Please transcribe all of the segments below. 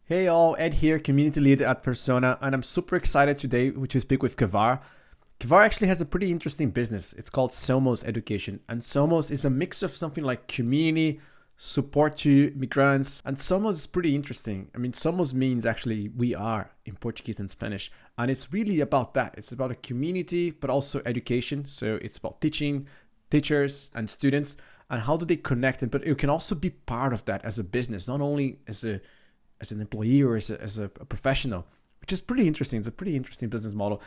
Hey all, Ed here, community leader at Persona, and I'm super excited today to speak with Khawar. Khawar actually has a pretty interesting business. It's called Somos Education, and Somos is a mix of something like community, support to migrants, and Somos is pretty interesting. I mean, Somos means actually we are in Portuguese and Spanish, and it's really about that. It's about a community, but also education. So it's about teaching, teachers, and students, and how do they connect, and but it can also be part of that as a business, not only as an employee or as a professional, which is pretty interesting. It's a pretty interesting business model.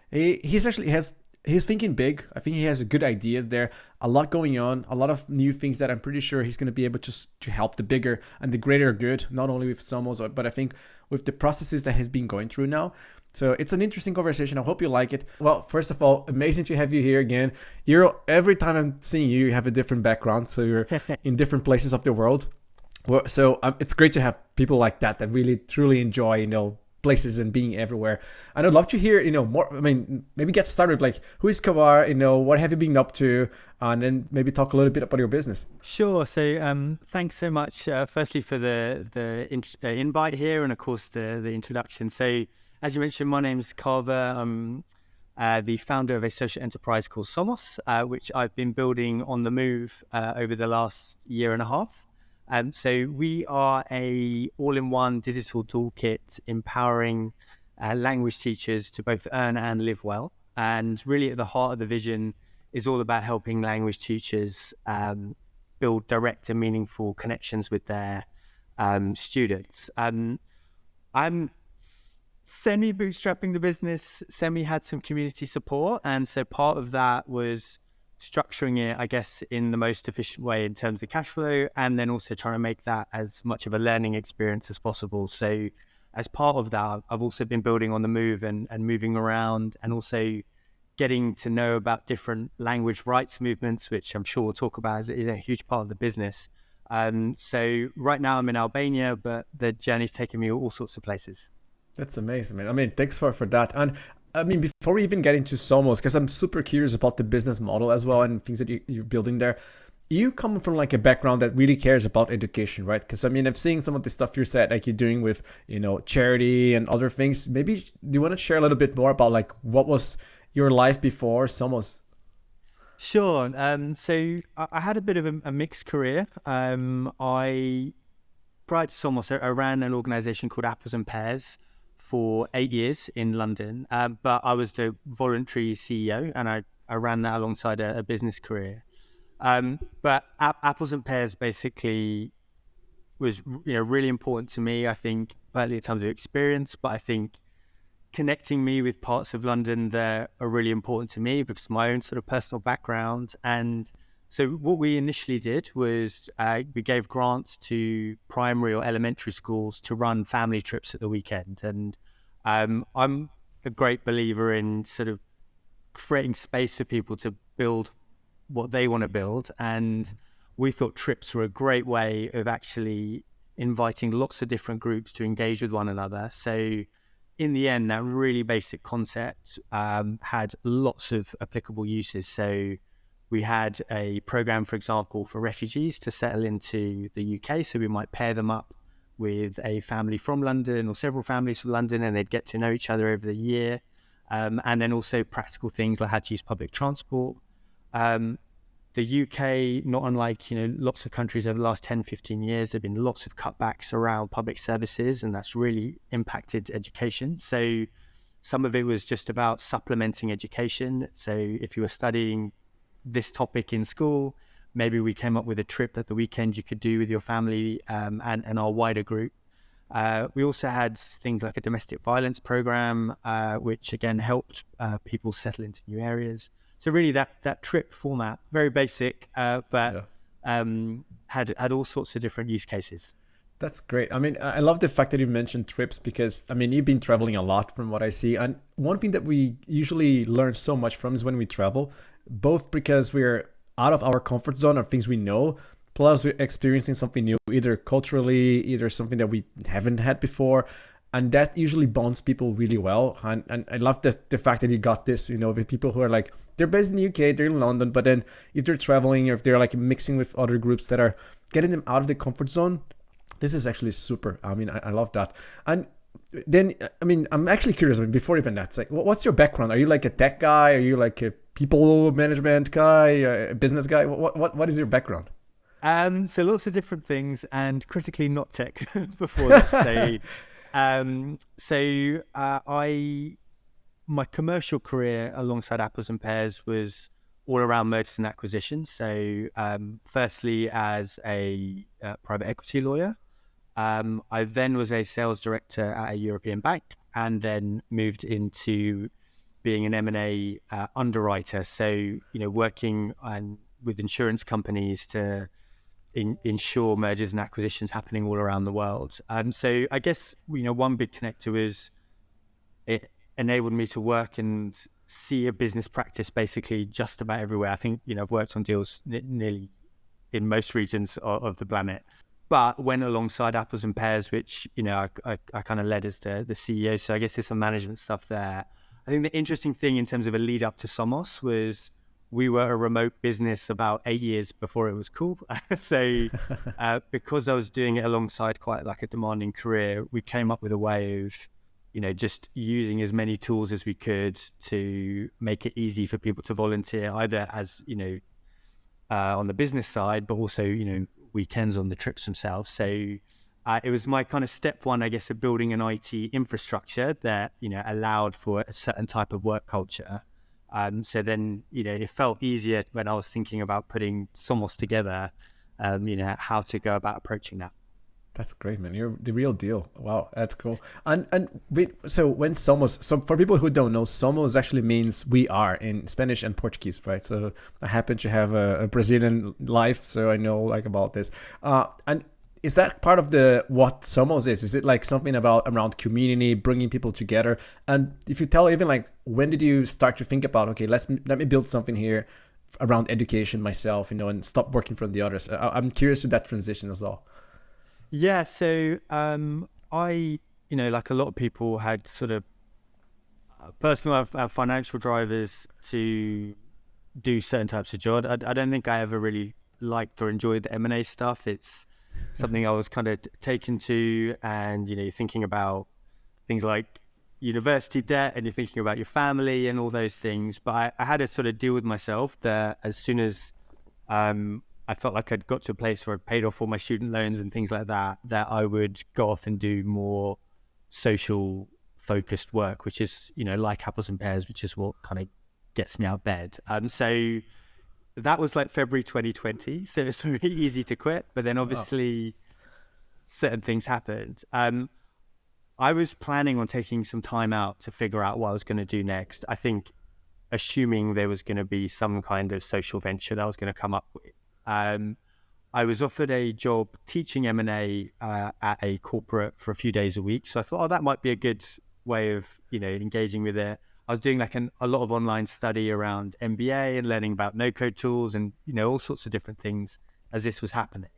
He's thinking big. I think he has good ideas there. A lot going on, a lot of new things that I'm pretty sure he's going to be able to help the bigger and the greater good, not only with Somos, but I think with the processes that he's been going through now. So it's an interesting conversation. I hope you like it. Well, first of all, amazing to have you here again. Every time I'm seeing you, you have a different background. So you're in different places of the world. Well, so it's great to have people like that really truly enjoy, places and being everywhere. And I'd love to hear, more. I mean, maybe get started with like, who is Khawar? What have you been up to? And then maybe talk a little bit about your business. Sure. So thanks so much, firstly, for the invite here and, of course, the introduction. So as you mentioned, my name's Khawar. I'm the founder of a social enterprise called Somos, which I've been building on the move over the last year and a half. So we are a all-in-one digital toolkit empowering language teachers to both earn and live well. And really at the heart of the vision is all about helping language teachers build direct and meaningful connections with their students. I'm semi-bootstrapping the business, had some community support. And so part of that was structuring it, I guess, in the most efficient way in terms of cash flow, and then also trying to make that as much of a learning experience as possible. So as part of that, I've also been building on the move and moving around, and also getting to know about different language rights movements, which I'm sure we'll talk about is a huge part of the business. So right now I'm in Albania, but the journey's taken me all sorts of places. That's amazing, man. I mean, thanks for that. And I mean, before we even get into Somos, because I'm super curious about the business model as well and things that you're building there. You come from like a background that really cares about education, right? Because I mean, I've seen some of the stuff you said, like you're doing with, charity and other things. Maybe do you want to share a little bit more about like what was your life before Somos? Sure. So I had a bit of a mixed career. I prior to Somos, I ran an organization called Apples and Pears for 8 years in London, but I was the voluntary CEO, and I ran that alongside a business career. But Apples and Pears basically was really important to me. I think partly in terms of experience, but I think connecting me with parts of London that are really important to me because of my own sort of personal background. And so what we initially did was we gave grants to primary or elementary schools to run family trips at the weekend. And I'm a great believer in sort of creating space for people to build what they want to build. And we thought trips were a great way of actually inviting lots of different groups to engage with one another. So in the end, that really basic concept had lots of applicable uses. So we had a program, for example, for refugees to settle into the UK. So we might pair them up with a family from London or several families from London, and they'd get to know each other over the year. And then also practical things like how to use public transport. The UK, not unlike, lots of countries over the last 10, 15 years, there have been lots of cutbacks around public services, and that's really impacted education. So some of it was just about supplementing education. So if you were studying this topic in school, maybe we came up with a trip at the weekend you could do with your family and our wider group. We also had things like a domestic violence program, which again helped people settle into new areas. So really that trip format, very basic, but had all sorts of different use cases. That's great. I mean, I love the fact that you mentioned trips because, I mean, you've been traveling a lot from what I see. And one thing that we usually learn so much from is when we travel, both because we're out of our comfort zone or things we know, plus we're experiencing something new, either culturally, either something that we haven't had before. And that usually bonds people really well. And I love the fact that you got this, with people who are like, they're based in the UK, they're in London, but then if they're traveling or if they're like mixing with other groups that are getting them out of the comfort zone, This is actually super. I mean, I love that. And then, I mean, I'm actually curious. I mean, before even that, it's like, what's your background? Are you like a tech guy? Are you like a people management guy? A business guy? What is your background? So lots of different things, and critically not tech before this. I my commercial career alongside Apples and Pears was all around mergers and acquisitions. So firstly, as a private equity lawyer, I then was a sales director at a European bank, and then moved into being an M&A underwriter. So working with insurance companies to ensure mergers and acquisitions happening all around the world. So I guess one big connector was it enabled me to work and see a business practice basically just about everywhere. I think I've worked on deals nearly in most regions of the planet, but went alongside Apples and Pears, which I kind of led as the CEO. So I guess there's some management stuff there. I think the interesting thing in terms of a lead up to Somos was we were a remote business about 8 years before it was cool. So because I was doing it alongside quite like a demanding career, we came up with a way of just using as many tools as we could to make it easy for people to volunteer, either as on the business side, but also weekends on the trips themselves. So it was my kind of step one, I guess, of building an IT infrastructure that allowed for a certain type of work culture. So then it felt easier when I was thinking about putting Somos together, how to go about approaching that. That's great, man. You're the real deal. Wow, that's cool. And wait, so when Somos, so for people who don't know, Somos actually means we are in Spanish and Portuguese, right? So I happen to have a Brazilian life, so I know like about this. And is that part of what Somos is? Is it like something around community, bringing people together? And if you tell even like, when did you start to think about, okay, let me build something here around education myself, and stop working for the others? I'm curious to that transition as well. Yeah, so I, like a lot of people, had sort of personal financial drivers to do certain types of job. I don't think I ever really liked or enjoyed the M&A stuff. It's something I was kind of taken to, and you're thinking about things like university debt, and you're thinking about your family and all those things. But I had to sort of deal with myself that as soon as I felt like I'd got to a place where I'd paid off all my student loans and things like that I would go off and do more social focused work, which is, like Apples and Pears, which is what kind of gets me out of bed. So that was like February 2020. So it's really easy to quit, but then obviously certain things happened. I was planning on taking some time out to figure out what I was going to do next. I think assuming there was going to be some kind of social venture that I was going to come up with. I was offered a job teaching M&A at a corporate for a few days a week. So I thought, that might be a good way of, engaging with it. I was doing like a lot of online study around MBA and learning about no-code tools and, all sorts of different things as this was happening.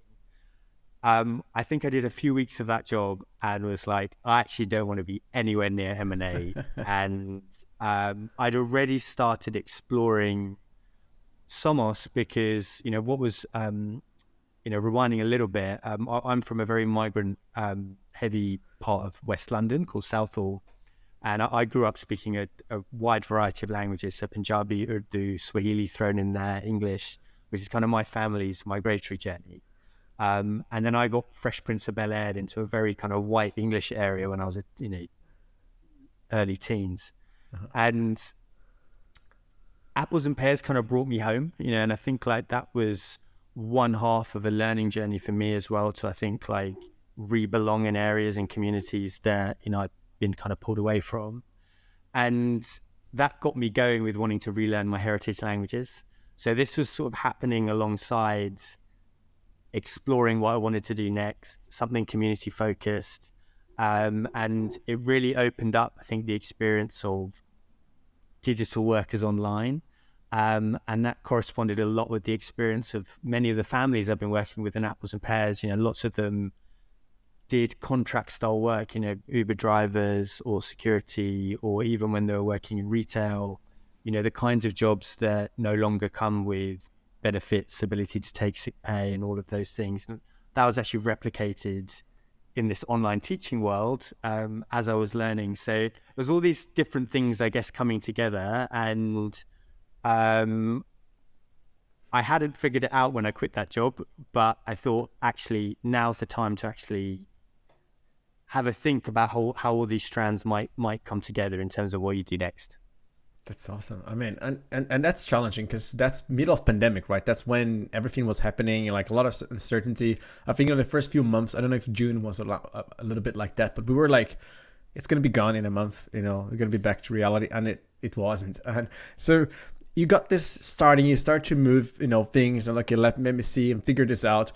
I think I did a few weeks of that job and was like, I actually don't want to be anywhere near M&A. And I'd already started exploring Somos because, what was, rewinding a little bit, I'm from a very migrant heavy part of West London called Southall. And I grew up speaking a wide variety of languages, so Punjabi, Urdu, Swahili thrown in there, English, which is kind of my family's migratory journey. And then I got Fresh Prince of Bel-Air into a very kind of white English area when I was, early teens. Uh-huh. And Apples and Pears kind of brought me home, and I think like that was one half of a learning journey for me as well, to I think like re-belong in areas and communities that, I've been kind of pulled away from. And that got me going with wanting to relearn my heritage languages. So this was sort of happening alongside exploring what I wanted to do next, something community focused. And it really opened up, I think, the experience of digital workers online. And that corresponded a lot with the experience of many of the families I've been working with in Apples and Pears. Lots of them did contract style work, Uber drivers or security, or even when they were working in retail, the kinds of jobs that no longer come with benefits, ability to take sick pay and all of those things. And that was actually replicated in this online teaching world as I was learning. So it was all these different things, I guess, coming together. And I hadn't figured it out when I quit that job, but I thought actually now's the time to actually have a think about how all these strands might come together in terms of what you do next. That's awesome. I mean, and that's challenging because that's middle of pandemic, right? That's when everything was happening, like a lot of uncertainty. I think in the first few months, I don't know if June was a little bit like that, but we were like, it's going to be gone in a month, we're going to be back to reality. And it wasn't. And so you got this starting, you start to move, things and okay, let me see and figure this out.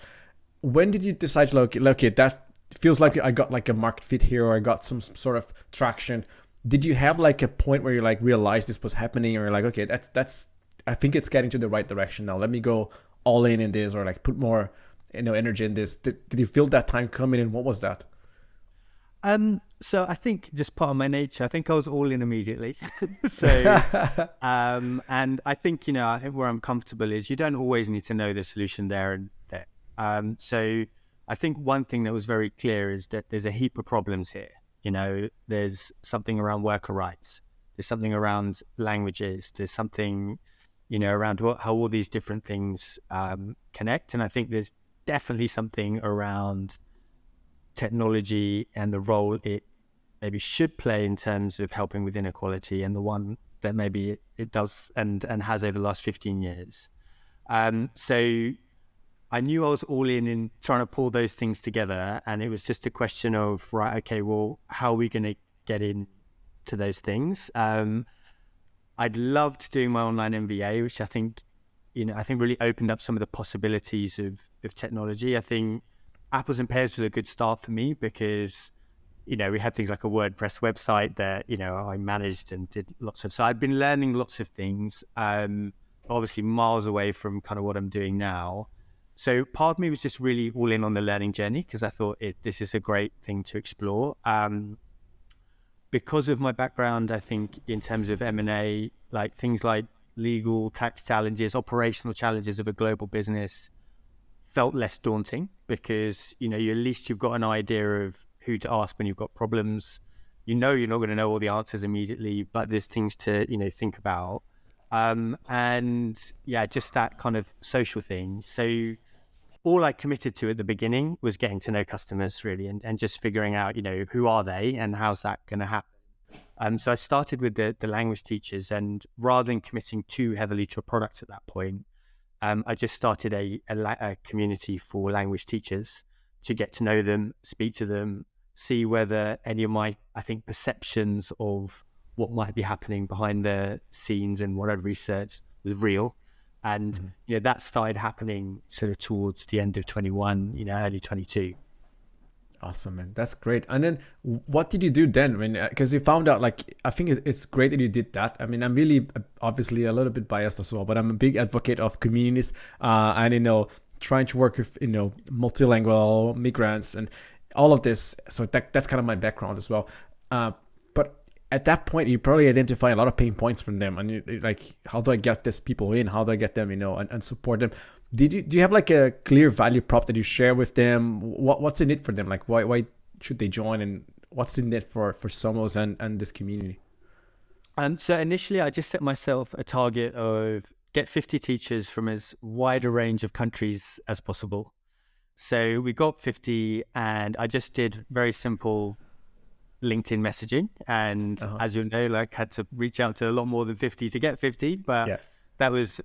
When did you decide, okay, that feels like I got like a market fit here, or I got some sort of traction? Did you have like a point where you like realized this was happening, or you're like, okay, that's I think it's getting to the right direction now, let me go all in this, or like put more energy in this? Did you feel that time coming, and what was that? So I think just part of my nature, I think I was all in immediately. So, and I think, I think where I'm comfortable is you don't always need to know the solution there and there. So I think one thing that was very clear is that there's a heap of problems here. There's something around worker rights. There's something around languages. There's something, around how all these different things connect. And I think there's definitely something around technology and the role it maybe should play in terms of helping with inequality, and the one that maybe it does and has over the last 15 years. So I knew I was all in trying to pull those things together, and it was just a question of, right, okay, well, how are we going to get into those things? I'd loved doing my online MBA, which I think really opened up some of the possibilities of technology. I think Apples and Pears was a good start for me because, we had things like a WordPress website that, I managed and did lots of. So I'd been learning lots of things, obviously miles away from kind of what I'm doing now. So part of me was just really all in on the learning journey because I thought this is a great thing to explore. Because of my background, I think in terms of M&A, like things like legal, tax challenges, operational challenges of a global business felt less daunting because, at least you've got an idea of who to ask when you've got problems. You're not going to know all the answers immediately, but there's things to, think about. And yeah, just that kind of social thing. So all I committed to at the beginning was getting to know customers really and just figuring out, who are they and how's that going to happen. So I started with the language teachers, and rather than committing too heavily to a product at that point, I just started a community for language teachers to get to know them, speak to them, see whether any of my, I think, perceptions of what might be happening behind the scenes and what I'd researched was real. And, that started happening sort of towards the end of 21, early 22. Awesome, man. That's great. And then what did you do then? Because you found out, like, I think it's great that you did that. I mean, I'm really obviously a little bit biased as well, but I'm a big advocate of communities and, trying to work with, multilingual migrants and all of this. So that's kind of my background as well. But at that point, you probably identify a lot of pain points from them. And you're like, how do I get these people in? How do I get them, and support them? Do you have like a clear value prop that you share with them? What's in it for them? Like why should they join, and what's in it for Somos and this community? So initially I just set myself a target of get 50 teachers from as wide a range of countries as possible. So we got 50, and I just did very simple LinkedIn messaging, and as you know, like had to reach out to a lot more than 50 to get 50, but that was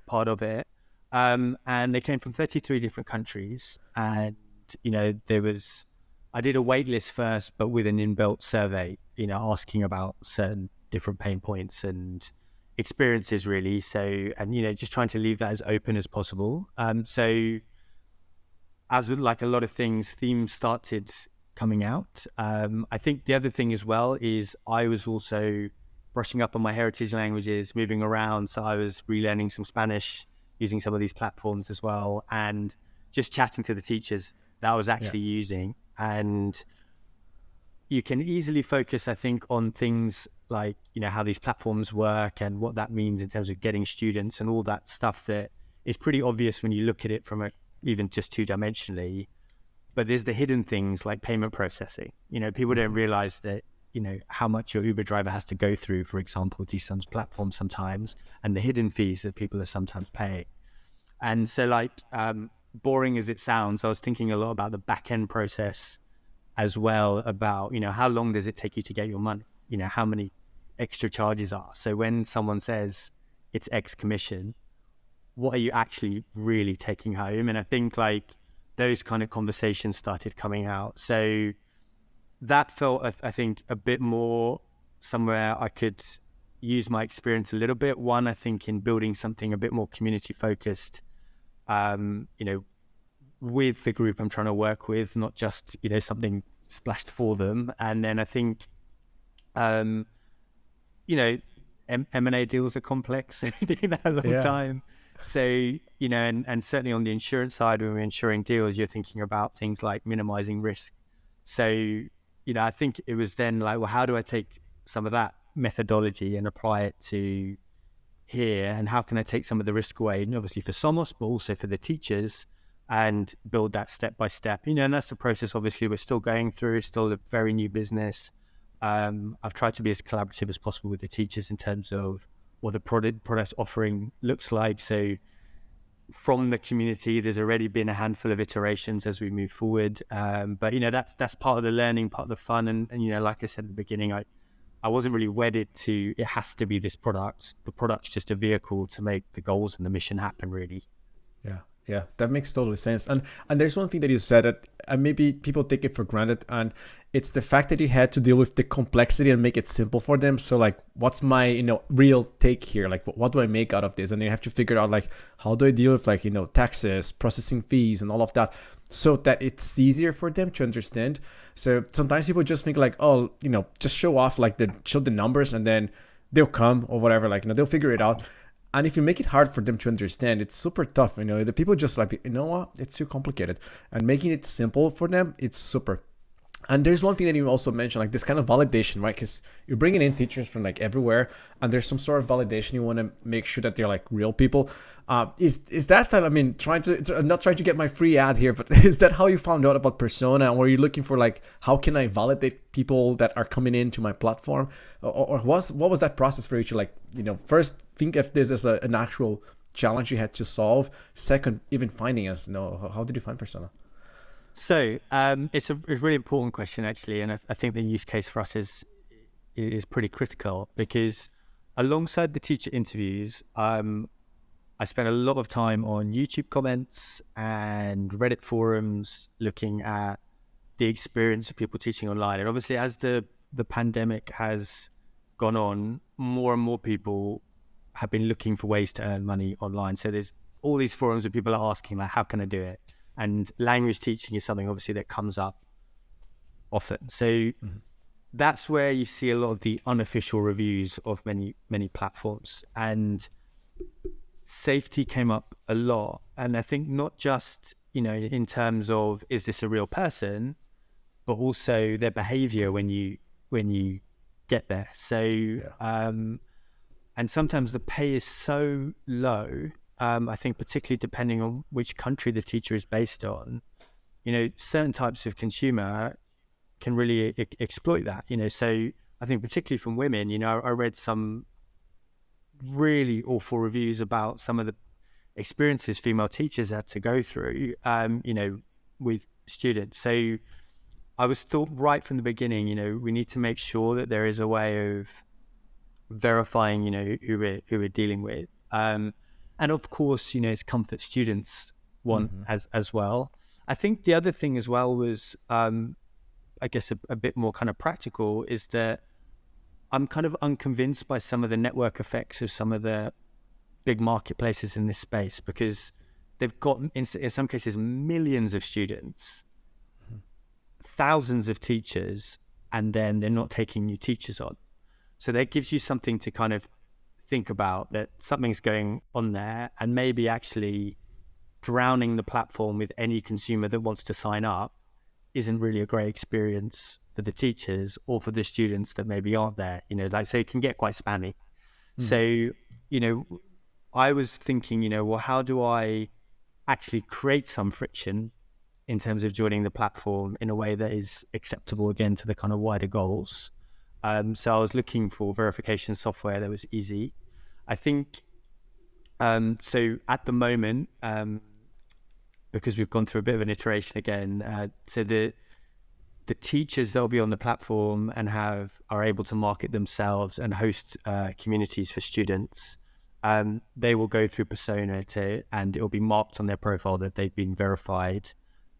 part of it. And they came from 33 different countries, and I did a wait list first, but with an inbuilt survey, asking about certain different pain points and experiences really. So, and just trying to leave that as open as possible. So as with like a lot of things, themes started coming out. I think the other thing as well is I was also brushing up on my heritage languages, moving around. So I was relearning some Spanish, using some of these platforms as well, and just chatting to the teachers that I was actually using. And you can easily focus, I think, on things like, how these platforms work and what that means in terms of getting students and all that stuff that is pretty obvious when you look at it from even just two-dimensionally. But there's the hidden things like payment processing. People don't realize that, how much your Uber driver has to go through, for example, these platforms sometimes, and the hidden fees that people are sometimes paying. And so boring as it sounds, I was thinking a lot about the back end process as well, about, how long does it take you to get your money? How many extra charges are. So when someone says it's X commission, what are you actually really taking home? And I think those kind of conversations started coming out. So that felt, I think, a bit more somewhere I could use my experience a little bit. One, I think, in building something a bit more community focused, with the group I'm trying to work with, not just, something splashed for them. And then I think, M&A deals are complex. Doing that a long time. So, and certainly on the insurance side, when we're insuring deals, you're thinking about things like minimizing risk. So, I think it was then well, how do I take some of that methodology and apply it to here? And how can I take some of the risk away? And obviously for Somos, but also for the teachers, and build that step by step. And that's the process, obviously, we're still going through. It's still a very new business. I've tried to be as collaborative as possible with the teachers in terms of what the product offering looks like. So from the community, there's already been a handful of iterations as we move forward. But that's part of the learning, part of the fun. And like I said at the beginning, I wasn't really wedded to it has to be this product. The product's just a vehicle to make the goals and the mission happen, really. Yeah, that makes total sense. And there's one thing that you said that maybe people take it for granted, and it's the fact that you had to deal with the complexity and make it simple for them. So what's my real take here? What do I make out of this? And you have to figure out how do I deal with taxes, processing fees, and all of that, so that it's easier for them to understand. So sometimes people just think just show off, show the numbers, and then they'll come or whatever. They'll figure it out. And if you make it hard for them to understand, it's super tough. The people just what? It's too complicated. And making it simple for them, it's super. And there's one thing that you also mentioned, this kind of validation, right? Because you're bringing in teachers from everywhere, and there's some sort of validation. You want to make sure that they're real people. Is that I'm not trying to get my free ad here, but is that how you found out about Persona? Or were you looking for how can I validate people that are coming into my platform? Or what was that process for you to first think of this as an actual challenge you had to solve? Second, even finding us, how did you find Persona? So it's a really important question, actually, and I think the use case for us is pretty critical, because alongside the teacher interviews, I spent a lot of time on YouTube comments and Reddit forums looking at the experience of people teaching online. And obviously, as the pandemic has gone on, more and more people have been looking for ways to earn money online. So there's all these forums where people are asking, how can I do it? And language teaching is something obviously that comes up often. So that's where you see a lot of the unofficial reviews of many platforms. And safety came up a lot. And I think not just, in terms of, is this a real person, but also their behavior when you get there. So, and sometimes the pay is so low. I think particularly depending on which country the teacher is based on, certain types of consumer can really exploit that, So I think particularly from women, I read some really awful reviews about some of the experiences female teachers had to go through, with students. So I was thought right from the beginning, we need to make sure that there is a way of verifying, who we're dealing with. And of course, it's comfort students want as well. I think the other thing as well was, I guess a bit more kind of practical, is that I'm kind of unconvinced by some of the network effects of some of the big marketplaces in this space, because they've got, in some cases, millions of students, thousands of teachers, and then they're not taking new teachers on. So that gives you something to kind of think about, that something's going on there, and maybe actually drowning the platform with any consumer that wants to sign up isn't really a great experience for the teachers or for the students that maybe aren't there, so it can get quite spammy. So, I was thinking, well, how do I actually create some friction in terms of joining the platform in a way that is acceptable again to the kind of wider goals. So I was looking for verification software that was easy. I think, so at the moment, because we've gone through a bit of an iteration again, so the teachers that'll be on the platform and are able to market themselves and host communities for students, they will go through Persona and it will be marked on their profile that they've been verified.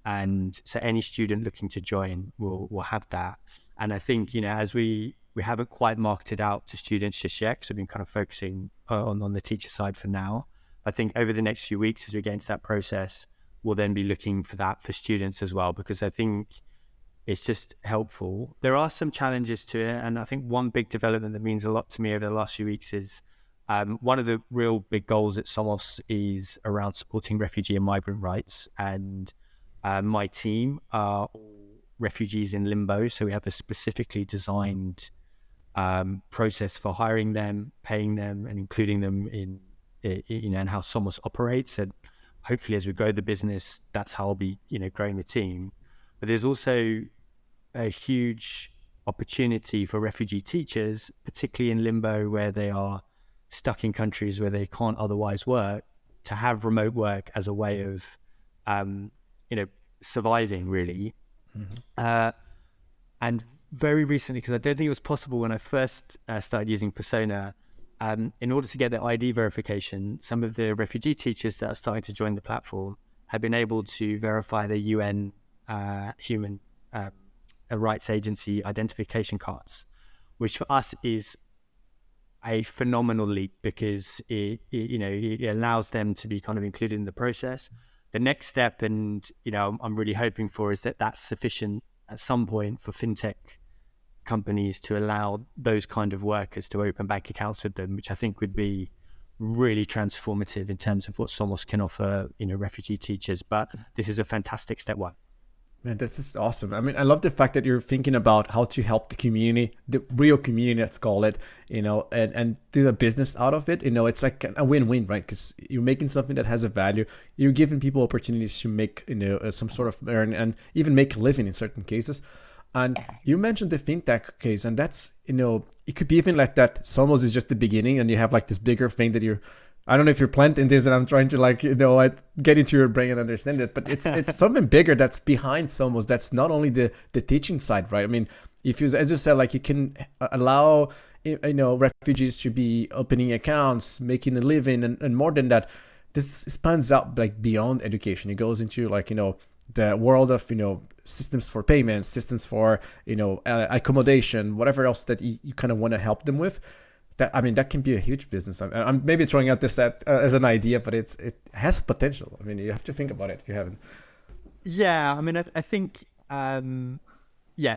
And so any student looking to join will have that. And I think, as we haven't quite marketed out to students just yet, because we've been kind of focusing on the teacher side for now. I think over the next few weeks, as we get into that process, we'll then be looking for that for students as well, because I think it's just helpful. There are some challenges to it. And I think one big development that means a lot to me over the last few weeks is one of the real big goals at Somos is around supporting refugee and migrant rights. And my team are all refugees in limbo. So we have a specifically designed process for hiring them, paying them, and including them in, and how Somos operates. And hopefully as we grow the business, that's how I'll be, growing the team. But there's also a huge opportunity for refugee teachers, particularly in limbo where they are stuck in countries where they can't otherwise work, to have remote work as a way of, surviving really. Mm-hmm. And very recently, because I don't think it was possible when I first started using Persona, in order to get their ID verification, some of the refugee teachers that are starting to join the platform have been able to verify their UN Human Rights Agency identification cards, which for us is a phenomenal leap, because it allows them to be kind of included in the process. The next step, and I'm really hoping for, is that that's sufficient at some point for fintech companies to allow those kind of workers to open bank accounts with them, which I think would be really transformative in terms of what Somos can offer, refugee teachers. But this is a fantastic step one. Man, this is awesome. I mean, I love the fact that you're thinking about how to help the community, the real community, let's call it, and do a business out of it. It's like a win-win, right? Because you're making something that has a value. You're giving people opportunities to make, some sort of earn and even make a living in certain cases. And you mentioned the fintech case, and that's, it could be even like that. Somos is just the beginning, and you have like this bigger thing that I don't know if you're planting this, and I'm trying to get into your brain and understand it, but it's something bigger that's behind Somos. That's not only the teaching side, right? I mean, if you, as you said, like you can allow, refugees to be opening accounts, making a living, and more than that, this spans out like beyond education. It goes into the world of, systems for payments, systems for, accommodation, whatever else that you kind of want to help them with. That can be a huge business. I'm maybe throwing out this as an idea, but it has potential. I mean, you have to think about it if you haven't. Yeah, I think,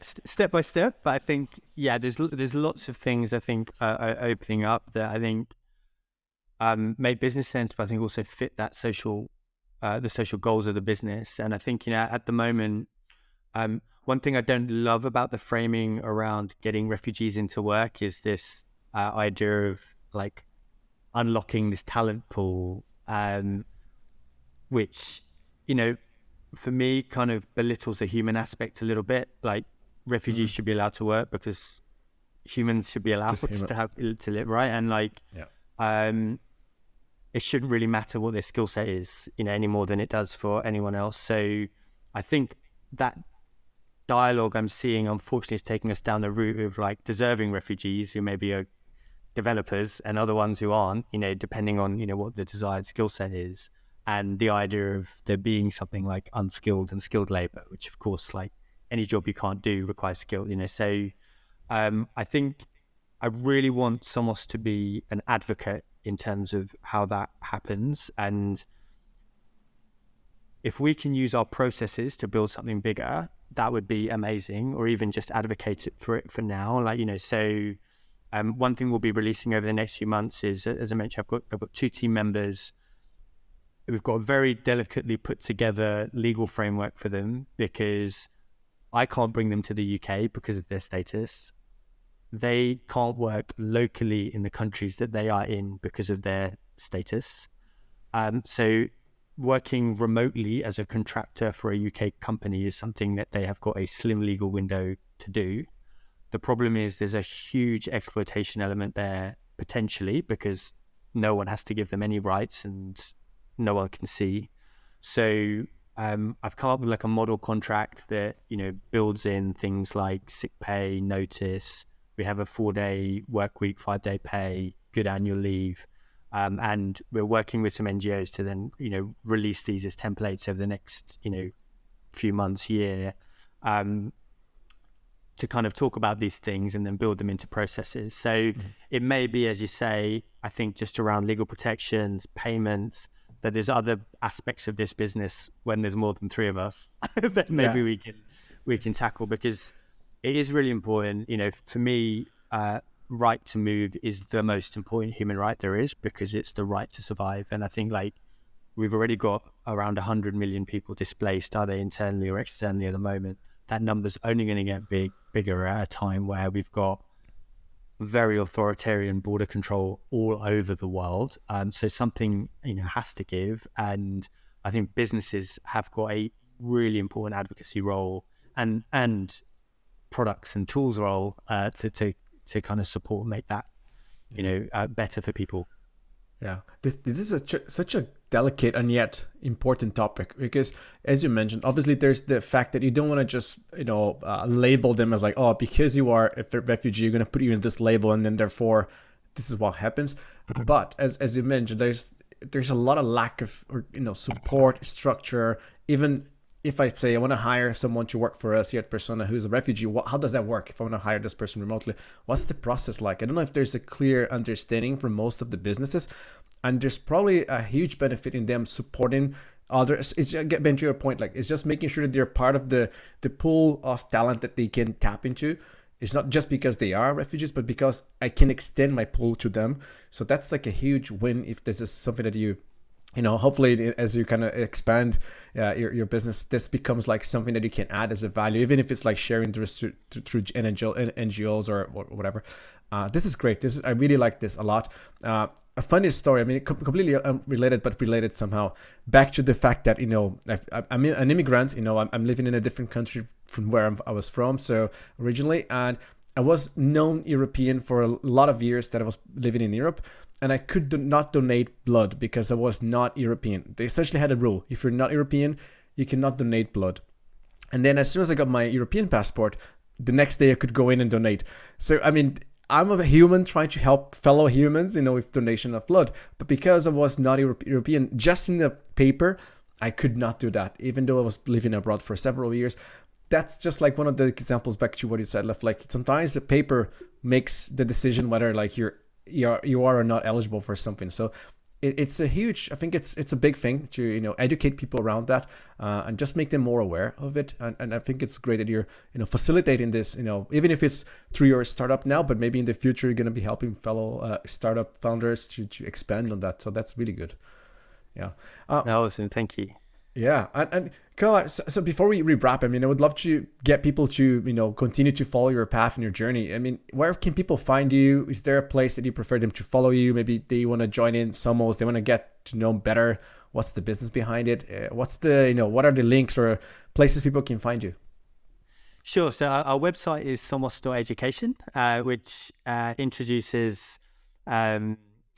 step by step. But I think, there's lots of things I think are opening up that I think make business sense, but I think also fit that the social goals of the business. And I think, at the moment, one thing I don't love about the framing around getting refugees into work is this idea of like unlocking this talent pool, which for me kind of belittles the human aspect a little bit. Like refugees should be allowed to work because humans should be allowed to live, right? And it shouldn't really matter what their skill set is, any more than it does for anyone else. So I think that dialogue I'm seeing, unfortunately, is taking us down the route of like deserving refugees who maybe are developers and other ones who aren't, depending on, what the desired skill set is. And the idea of there being something like unskilled and skilled labor, which of course, like any job you can't do requires skill, So I think I really want Somos to be an advocate in terms of how that happens. And if we can use our processes to build something bigger, that would be amazing, or even just advocate for it for now. One thing we'll be releasing over the next few months is, as I mentioned, I've got 2 team members. We've got a very delicately put together legal framework for them, because I can't bring them to the UK because of their status. They can't work locally in the countries that they are in because of their status. So working remotely as a contractor for a UK company is something that they have got a slim legal window to do. The problem is there's a huge exploitation element there potentially, because no one has to give them any rights and no one can see. So I've come up with like a model contract that, builds in things like sick pay, notice. We have a 4-day work week, 5-day pay, good annual leave. And we're working with some NGOs to then, release these as templates over the next, few months, year, to kind of talk about these things and then build them into processes. So it may be, as you say, I think just around legal protections, payments, that there's other aspects of this business when there's more than 3 of us that maybe we can tackle, because it is really important. For me, right to move is the most important human right there is, because it's the right to survive. And I think like we've already got around 100 million people displaced, either internally or externally at the moment. That number's only going to get bigger at a time where we've got very authoritarian border control all over the world. So something, has to give. And I think businesses have got a really important advocacy role and products and tools role to kind of support and make that, better for people. Yeah, this is such a delicate and yet important topic, because as you mentioned, obviously there's the fact that you don't want to just label them as like, oh, because you are a refugee, you're going to put you in this label and then therefore this is what happens. But as you mentioned, there's a lot of lack of support structure. Even if I say I want to hire someone to work for us here at Persona who's a refugee, how does that work? If I want to hire this person remotely, what's the process like? I don't know if there's a clear understanding for most of the businesses, and there's probably a huge benefit in them supporting others. It's getting to your point, like it's just making sure that they're part of the pool of talent that they can tap into. It's not just because they are refugees, but because I can extend my pool to them. So that's like a huge win if this is something that you hopefully as you kind of expand your business, this becomes like something that you can add as a value, even if it's like sharing through NGOs or whatever. This is great. I really like this a lot. A funny story. I mean, completely unrelated, but related somehow. Back to the fact that I'm an immigrant. I'm living in a different country from where I was from. So originally, and I was known European for a lot of years that I was living in Europe, and I could not donate blood because I was not European. They essentially had a rule: if you're not European, you cannot donate blood. And then as soon as I got my European passport, the next day I could go in and donate. So I mean, I'm a human trying to help fellow humans, with donation of blood. But because I was not European, just in the paper, I could not do that, even though I was living abroad for several years. That's just like one of the examples back to what you said, like sometimes the paper makes the decision whether like you are or not eligible for something. So it's a huge, I think it's a big thing to educate people around that and just make them more aware of it. And I think it's great that you're facilitating this, even if it's through your startup now, but maybe in the future you're going to be helping fellow startup founders to expand on that. So that's really good. Yeah. Awesome. Thank you. Yeah, and Khawar, so before we wrap, I mean, I would love to get people to continue to follow your path and your journey. I mean, where can people find you? Is there a place that you prefer them to follow you? Maybe they want to join in Somos, they want to get to know better. What's the business behind it? What's the what are the links or places people can find you? Sure. So our website is somos.education, which introduces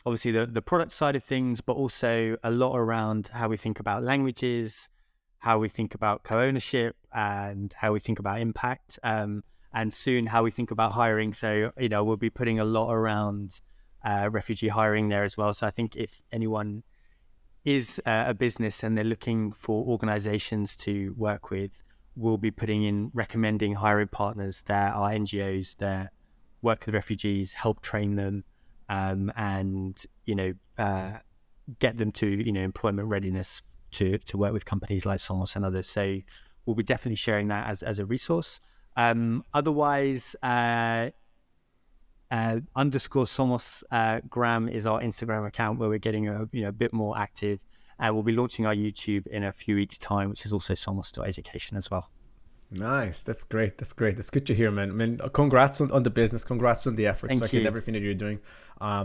obviously the product side of things, but also a lot around how we think about languages, how we think about co-ownership, and how we think about impact, and soon how we think about hiring. So, we'll be putting a lot around refugee hiring there as well. So I think if anyone is a business and they're looking for organizations to work with, we'll be recommending hiring partners that are NGOs that work with refugees, help train them, and get them to employment readiness to work with companies like Somos and others. So we'll be definitely sharing that as a resource. Otherwise, underscore Somos Gram is our Instagram account where we're getting a bit more active, and we'll be launching our YouTube in a few weeks' time, which is also somos.education as well. Nice. That's great. That's great. That's good to hear, man. I mean, congrats on the business. Congrats on the efforts, Thank like in you. everything that you're doing.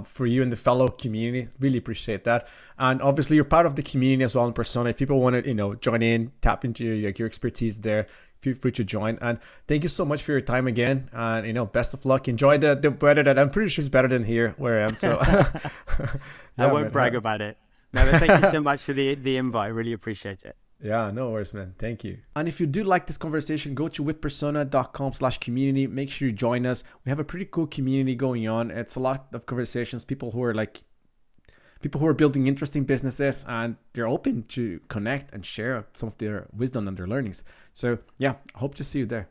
For you and the fellow community, really appreciate that. And obviously, you're part of the community as well in Persona. If people want to, join in, tap into your expertise there, feel free to join. And thank you so much for your time again. And best of luck. Enjoy the weather that I'm pretty sure is better than here where I am. So I yeah, won't man. brag about it. No, but thank you so much for the invite. Really appreciate it. Yeah, no worries, man. Thank you. And if you do like this conversation, go to withpersona.com/community. Make sure you join us. We have a pretty cool community going on. It's a lot of conversations, people who are building interesting businesses, and they're open to connect and share some of their wisdom and their learnings. So yeah, I hope to see you there.